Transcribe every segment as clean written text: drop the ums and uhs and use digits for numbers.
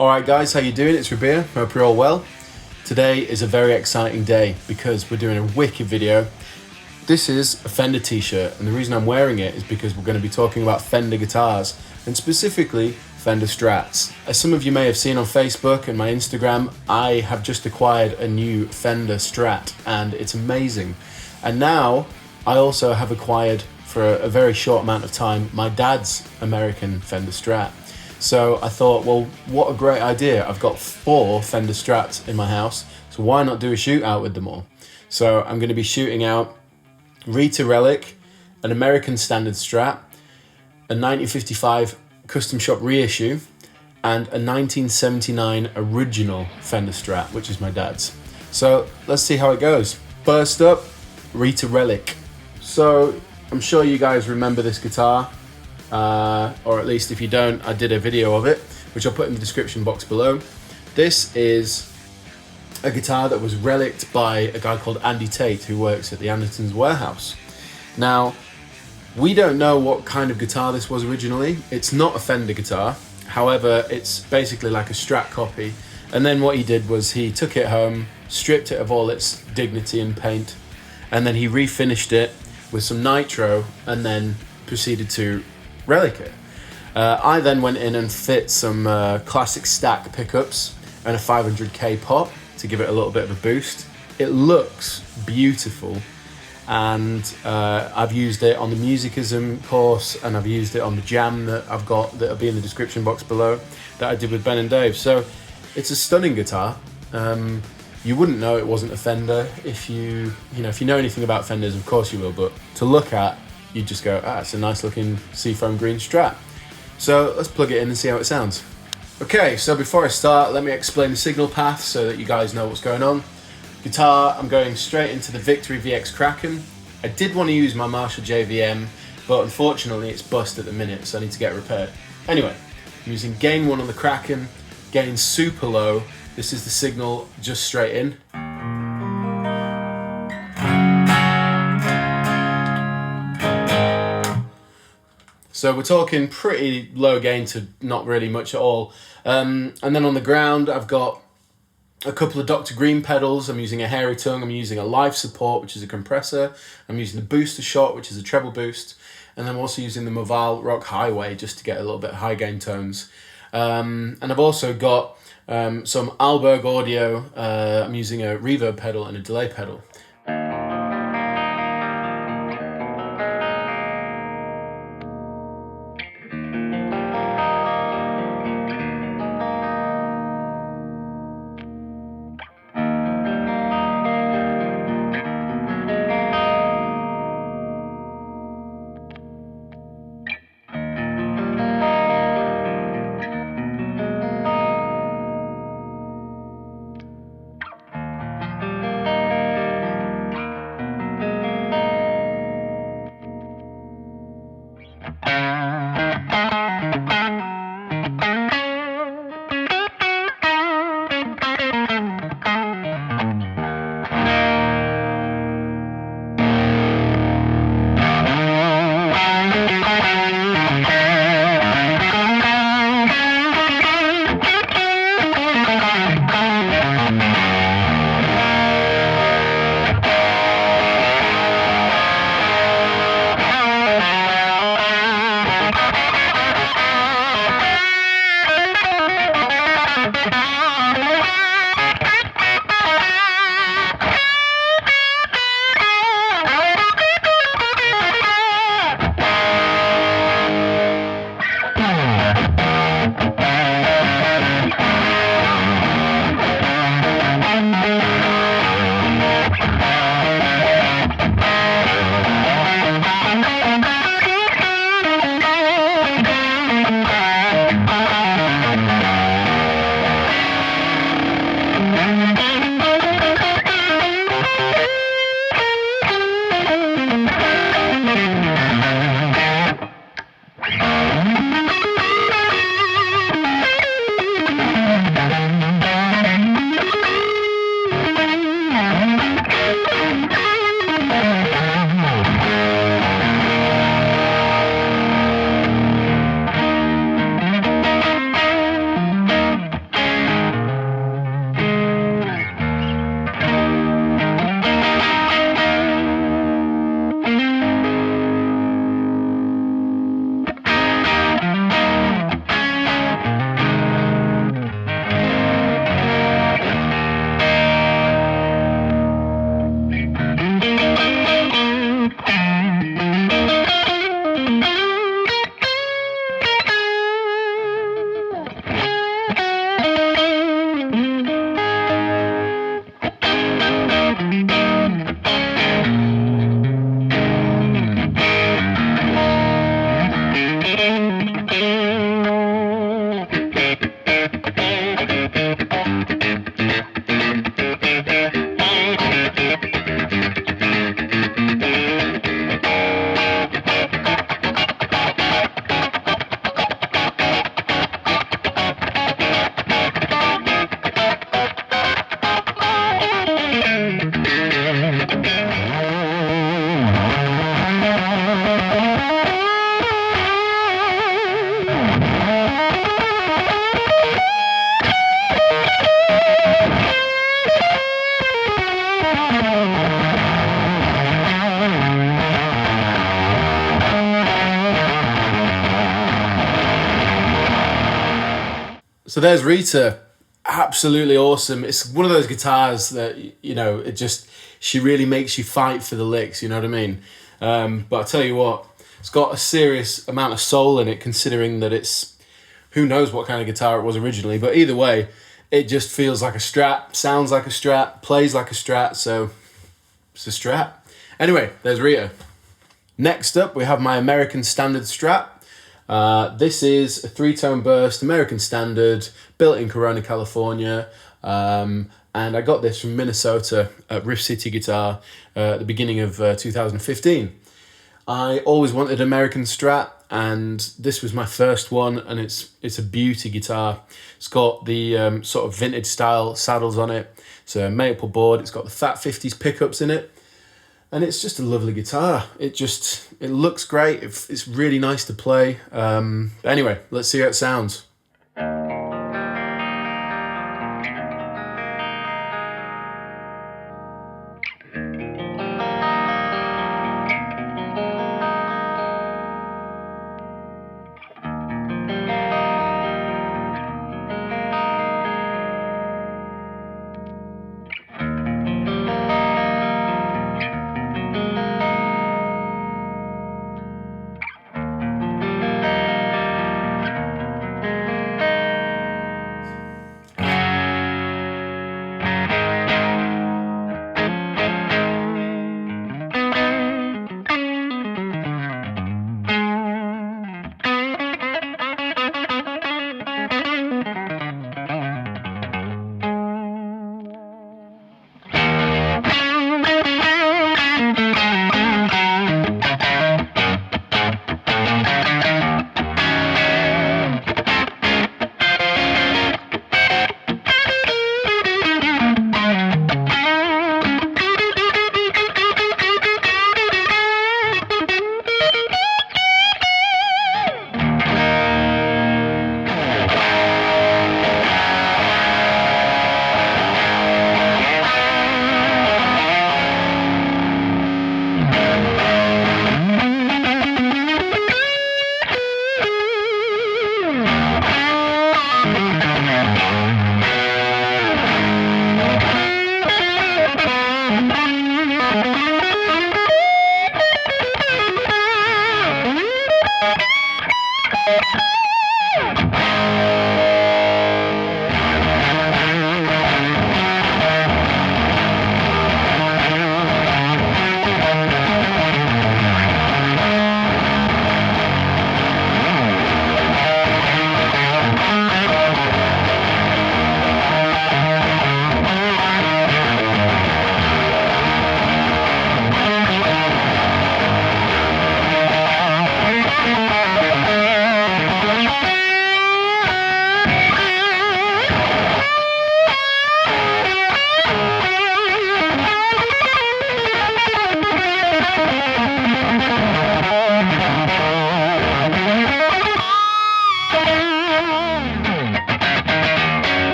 Alright guys, how you doing? It's Rabia, hope you're all well. Today is a very exciting day because we're doing a wicked video. This is a Fender t-shirt, and the reason I'm wearing it is because we're going to be talking about Fender guitars, and specifically Fender Strats. As some of you may have seen on Facebook and my Instagram, I have just acquired a new Fender Strat and it's amazing. And now I also have acquired, for a very short amount of time, my dad's American Fender Strat. So I thought, well, what a great idea. I've got 4 Fender Strats in my house, so why not do a shootout with them all? So I'm going to be shooting out Rita Relic, an American standard Strat, a 1955 Customshop reissue, and a 1979 original Fender Strat, which is my dad's. So let's see how it goes. First up, Rita Relic. So I'm sure you guys remember this guitar. Or at least if you don't, I did a video of it, which I'll put in the description box below. This is a guitar that was reliced by a guy called Tait, who works at the Anderton's warehouse. Now, we don't know what kind of guitar this was originally. It's not a Fender guitar, however, it's basically like a Strat copy. And then what he did was he took it home, stripped it of all its dignity and paint, and then he refinished it with some nitro, and then proceeded to relic it. I then went in and fit some classic stack pickups and a 500k pot to give it a little bit of a boost. It looks beautiful, and I've used it on the Musicism course, and I've used it on the jam that I've got that'll be in the description box below that I did with Ben and Dave. So it's a stunning guitar. You wouldn't know it wasn't a Fender if you know anything about Fenders, of course you will, but to look at, you just go, it's a nice looking seafoam green Strat. So let's plug it in and see how it sounds. Okay, so before I start, let me explain the signal path so that you guys know what's going on. Guitar, I'm going straight into the Victory VX Kraken. I did want to use my Marshall JVM, but unfortunately it's bust at the minute, so I need to get it repaired. Anyway, I'm using gain 1 on the Kraken, gain super low. This is the signal just straight in. So we're talking pretty low gain to not really much at all. And then on the ground, I've got a couple of Dr. Green pedals. I'm using a hairy tongue. I'm using a live support, which is a compressor. I'm using the booster shot, which is a treble boost. And I'm also using the Movile Rock Highway just to get a little bit of high gain tones. And I've also got some Alberg audio. I'm using a reverb pedal and a delay pedal. So there's Rita, absolutely awesome. It's one of those guitars that, you know, she really makes you fight for the licks, you know what I mean? But I'll tell you what, it's got a serious amount of soul in it, considering that it's, who knows what kind of guitar it was originally, but either way, it just feels like a Strat, sounds like a Strat, plays like a Strat, so it's a Strat. Anyway, there's Rita. Next up, we have my American Standard Strat. This is a 3-tone burst, American Standard, built in Corona, California. And I got this from Minnesota at Riff City Guitar at the beginning of 2015. I always wanted American Strat, and this was my first one, and it's a beauty guitar. It's got the sort of vintage style saddles on it. It's a maple board. It's got the Fat 50s pickups in it. And it's just a lovely guitar. It looks great. It's really nice to play. Anyway, let's see how it sounds.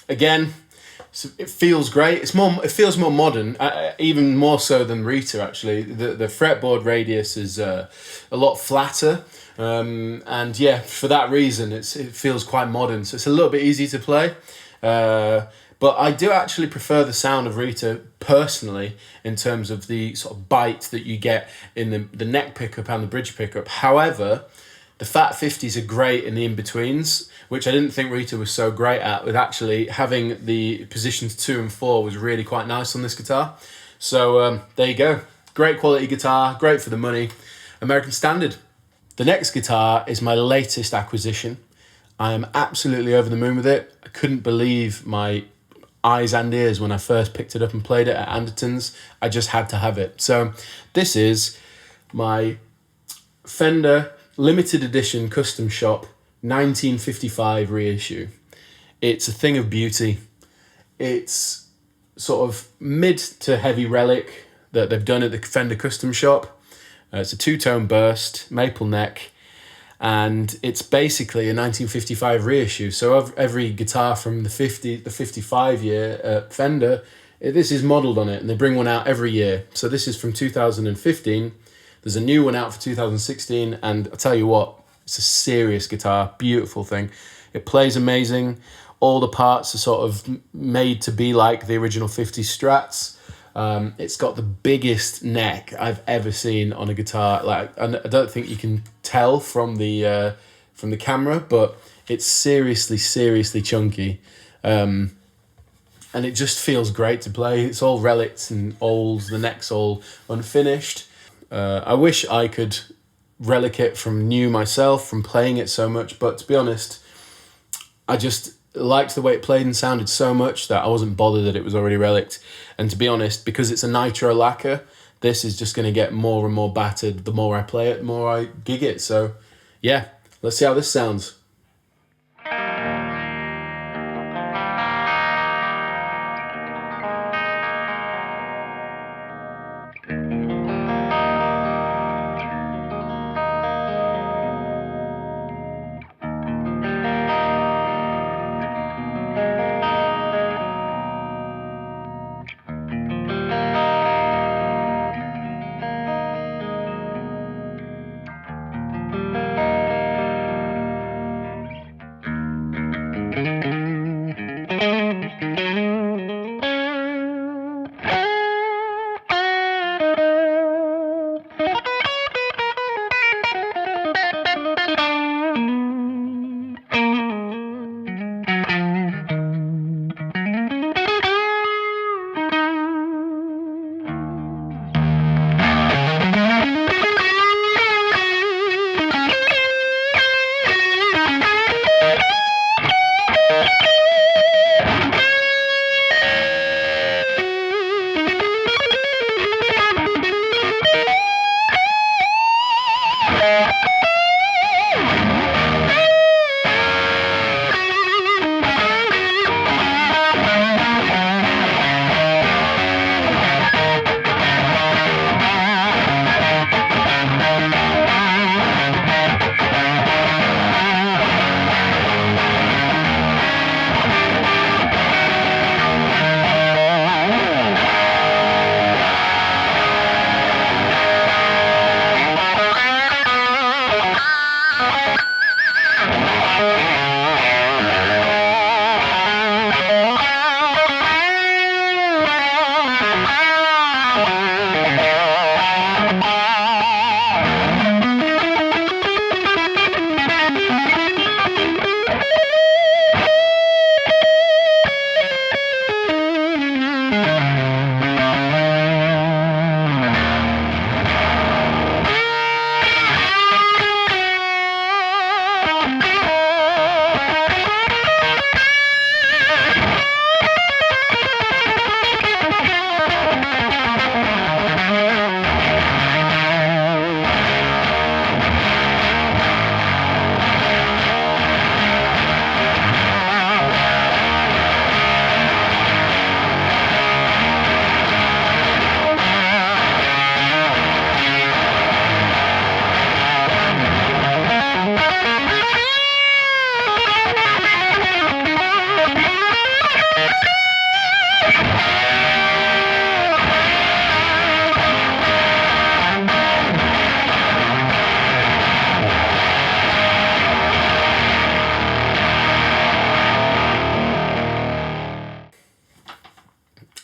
Again, it feels great. It feels more modern, even more so than Rita. Actually, the fretboard radius is a lot flatter, and yeah, for that reason, it feels quite modern. So it's a little bit easy to play. But I do actually prefer the sound of Rita personally in terms of the sort of bite that you get in the neck pickup and the bridge pickup. However, The fat 50s are great in the in-betweens, which I didn't think Rita was so great at, with actually having the positions 2 and 4 was really quite nice on this guitar. So there you go. Great quality guitar, great for the money. American Standard. The next guitar is my latest acquisition. I am absolutely over the moon with it. I couldn't believe my eyes and ears when I first picked it up and played it at Anderton's. I just had to have it. So this is my Fender limited edition Customshop 1955 reissue. It's a thing of beauty. It's sort of mid to heavy Relic that they've done at the Fender Customshop. It's a two-tone burst, maple neck, and it's basically a 1955 reissue. So every guitar from the 55 year Fender, this is modelled on it, and they bring one out every year. So this is from 2015. There's a new one out for 2016, and I'll tell you what, it's a serious guitar, beautiful thing. It plays amazing. All the parts are sort of made to be like the original 50s Strats. It's got the biggest neck I've ever seen on a guitar. Like, I don't think you can tell from the camera, but it's seriously chunky. And it just feels great to play. It's all relics and olds, the neck's all unfinished. I wish I could relic it from new myself, from playing it so much, but to be honest, I just liked the way it played and sounded so much that I wasn't bothered that it was already relicked. And to be honest, because it's a nitro lacquer, this is just going to get more and more battered. The more I play it, the more I gig it. So yeah, let's see how this sounds.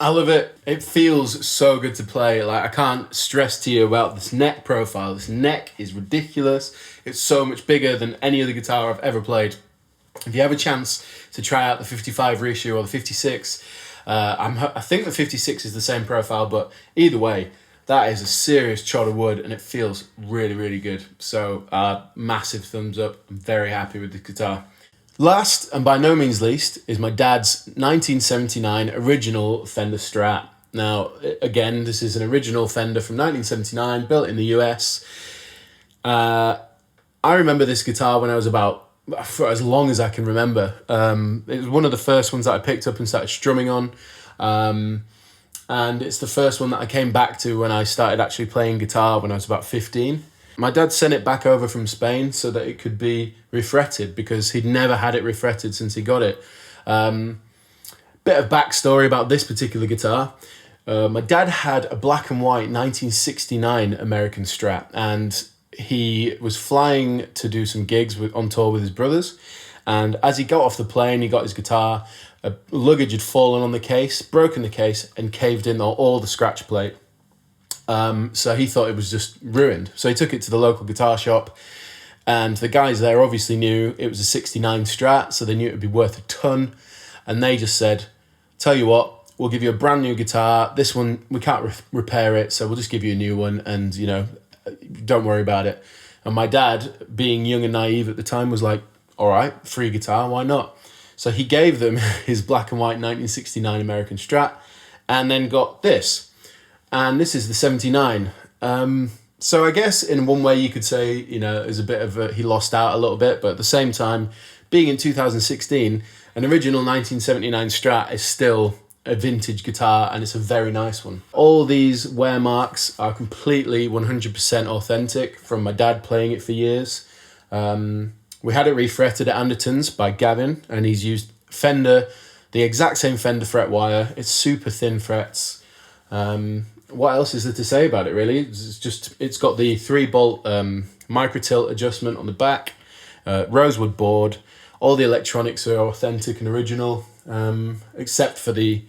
I love it. It feels so good to play. Like, I can't stress to you about this neck profile. This neck is ridiculous. It's so much bigger than any other guitar I've ever played. If you have a chance to try out the 55 Reissue or the 56, I think the 56 is the same profile, but either way, that is a serious chod of wood and it feels really, really good. So massive thumbs up. I'm very happy with the guitar. Last, and by no means least, is my dad's 1979 original Fender Strat. Now, again, this is an original Fender from 1979, built in the US. I remember this guitar when I was for as long as I can remember. It was one of the first ones that I picked up and started strumming on. And it's the first one that I came back to when I started actually playing guitar when I was about 15. My dad sent it back over from Spain so that it could be refretted because he'd never had it refretted since he got it. Bit of backstory about this particular guitar. My dad had a black and white 1969 American Strat, and he was flying to do some gigs on tour with his brothers. And as he got off the plane, he got his guitar. Luggage had fallen on the case, broken the case, and caved in all the scratch plate. So he thought it was just ruined. So he took it to the local guitar shop, and the guys there obviously knew it was a 69 Strat, so they knew it would be worth a ton. And they just said, tell you what, we'll give you a brand new guitar. This one, we can't repair it, so we'll just give you a new one, and, you know, don't worry about it. And my dad, being young and naive at the time, was like, all right, free guitar, why not? So he gave them his black and white 1969 American Strat, and then got this. And this is the 79. So I guess in one way you could say, you know, it was a bit of he lost out a little bit, but at the same time, being in 2016, an original 1979 Strat is still a vintage guitar, and it's a very nice one. All these wear marks are completely 100% authentic from my dad playing it for years. We had it refretted at Anderton's by Gavin, and he's used Fender, the exact same Fender fret wire. It's super thin frets. What else is there to say about it, really? It's got the 3-bolt micro tilt adjustment on the back, rosewood board. All the electronics are authentic and original, except for the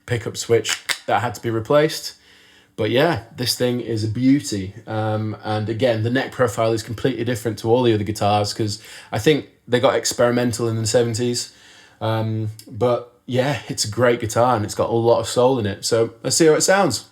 pickup switch that had to be replaced. But yeah, this thing is a beauty. And again, the neck profile is completely different to all the other guitars because I think they got experimental in the 70s. But yeah, it's a great guitar and it's got a lot of soul in it. So let's see how it sounds.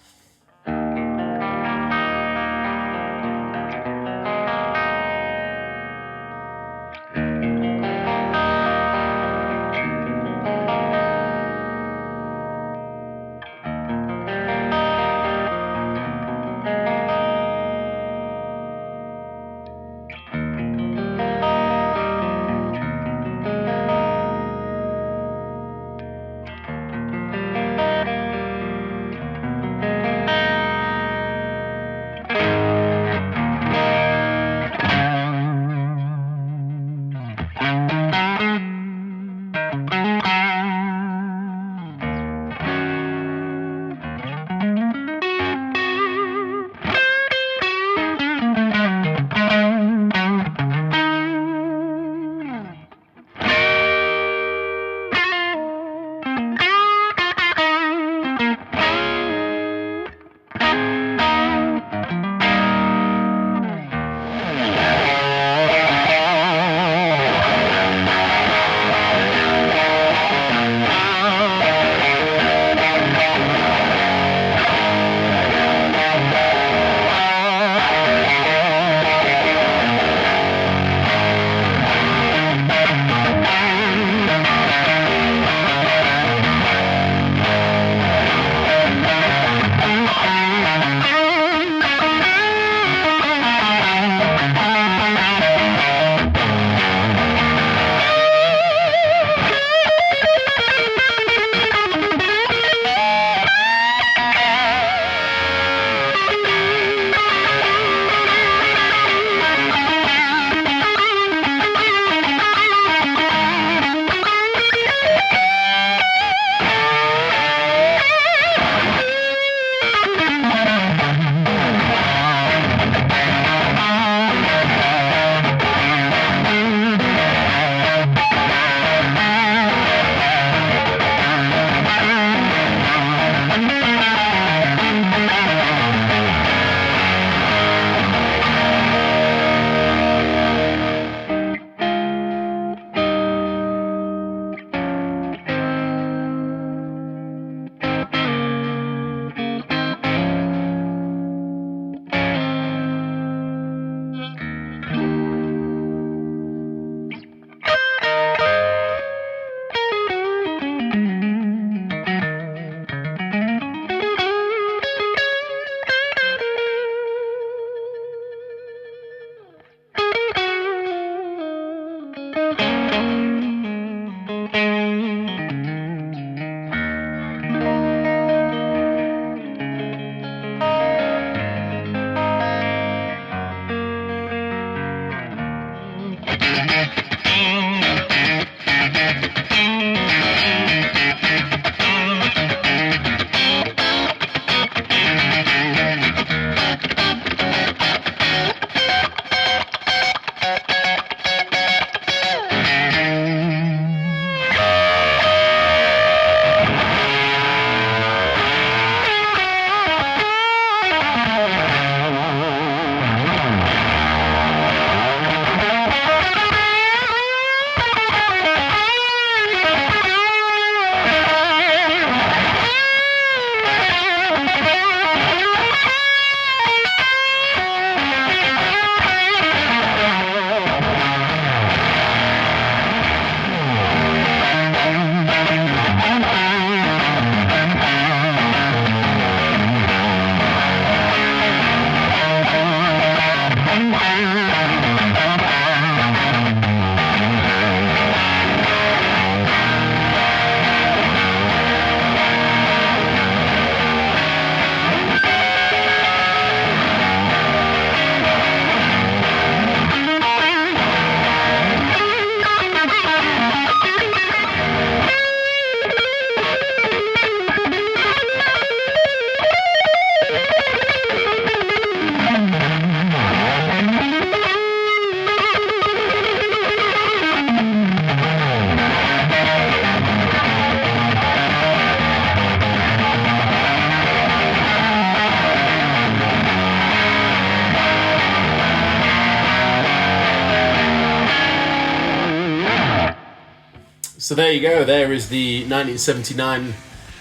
So there you go, there is the 1979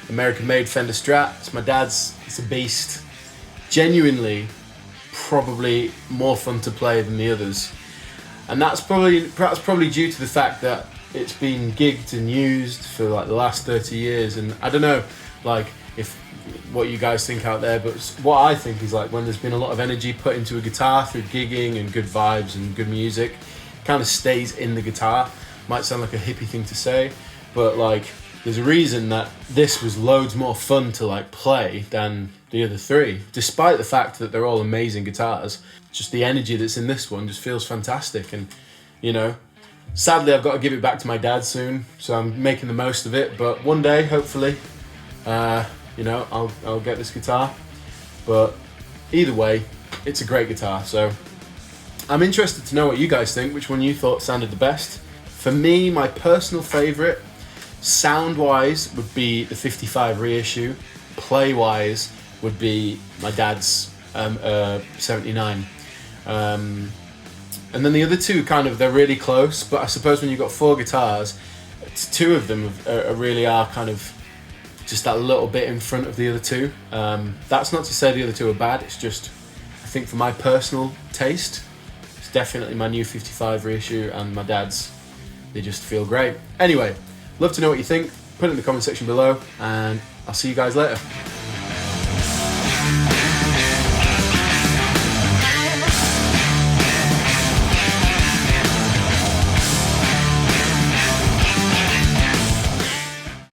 American-made Fender Strat. It's my dad's, it's a beast. Genuinely, probably more fun to play than the others. And that's probably due to the fact that it's been gigged and used for like the last 30 years. And I don't know, like, if what you guys think out there, but what I think is like when there's been a lot of energy put into a guitar through gigging and good vibes and good music, it kind of stays in the guitar. Might sound like a hippie thing to say, but like there's a reason that this was loads more fun to like play than the other three, despite the fact that they're all amazing guitars. Just the energy that's in this one just feels fantastic. And you know, sadly I've got to give it back to my dad soon, so I'm making the most of it, but one day hopefully you know, I'll get this guitar. But either way, it's a great guitar. So I'm interested to know what you guys think, which one you thought sounded the best. For me, my personal favourite, sound-wise, would be the 55 Reissue. Play-wise, would be my dad's 79. And then the other two, kind of, they're really close, but I suppose when you've got four guitars, two of them really are kind of just that little bit in front of the other two. That's not to say the other two are bad, it's just, I think for my personal taste, it's definitely my new 55 Reissue and my dad's. They just feel great. Anyway, love to know what you think. Put it in the comment section below, and I'll see you guys later.